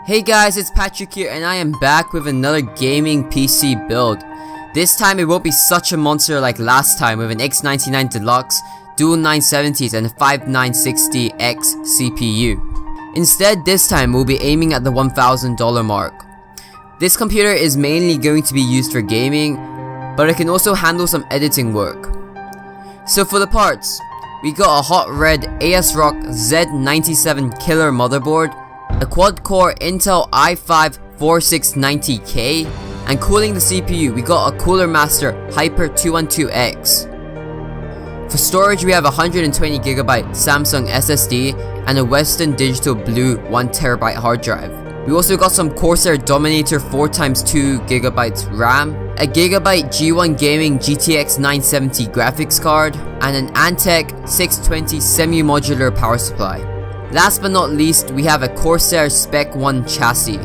Hey guys, it's Patrick here and I am back with another gaming PC build. This time it won't be such a monster like last time with an X99 Deluxe, dual 970s and a 5960X CPU. Instead, this time we'll be aiming at the $1,000 mark. This computer is mainly going to be used for gaming, but it can also handle some editing work. So for the parts, we got a hot red ASRock Z97 killer motherboard, a quad-core Intel i5-4690K, and cooling the CPU we got a Cooler Master Hyper 212X. For storage we have a 120GB Samsung SSD and a Western Digital Blue 1TB hard drive. We also got some Corsair Dominator 4x2GB RAM, a Gigabyte G1 Gaming GTX 970 graphics card, and an Antec 620 semi-modular power supply. Last but not least, we have a Corsair Spec 1 chassis.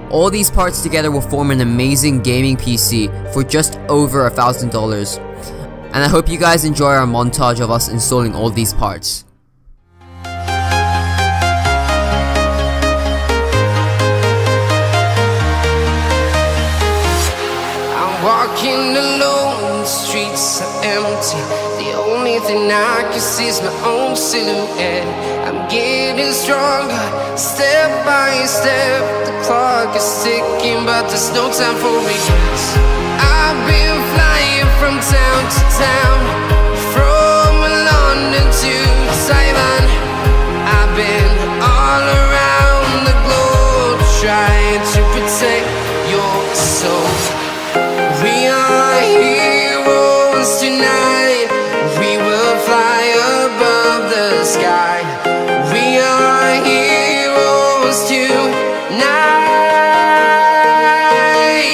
All these parts together will form an amazing gaming PC for just over $1,000. And I hope you guys enjoy our montage of us installing all these parts. I'm walking alone, the streets are empty. The only thing I can see is my own silhouette. I'm getting stronger, step by step. The clock is ticking, but there's no time for regrets. I've been flying from town to town, from London to Taiwan. I've been all around the globe, trying to protect your soul. We are heroes tonight. We will fly above the sky. We are heroes tonight.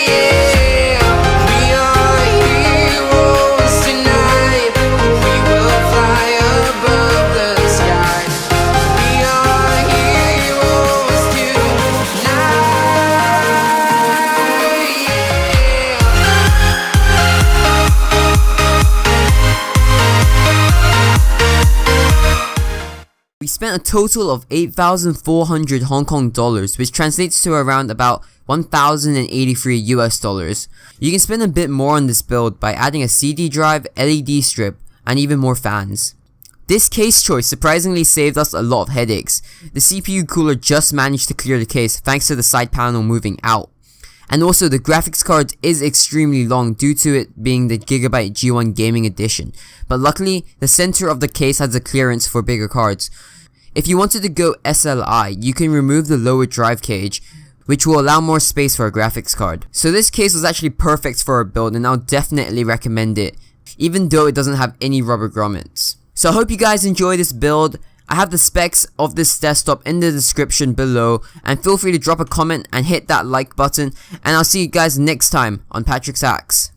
Yeah. We are heroes tonight. We will fly above the sky. We are heroes tonight. We spent a total of 8,400 Hong Kong dollars, which translates to around about 1,083 US dollars. You can spend a bit more on this build by adding a CD drive, LED strip, and even more fans. This case choice surprisingly saved us a lot of headaches. The CPU cooler just managed to clear the case thanks to the side panel moving out. And also the graphics card is extremely long due to it being the Gigabyte G1 Gaming Edition, but luckily the center of the case has a clearance for bigger cards. If you wanted to go SLI, you can remove the lower drive cage, which will allow more space for a graphics card. So this case was actually perfect for our build and I'll definitely recommend it, even though it doesn't have any rubber grommets. So I hope you guys enjoy this build. I have the specs of this desktop in the description below, and feel free to drop a comment and hit that like button, and I'll see you guys next time on Patrick's Hacks.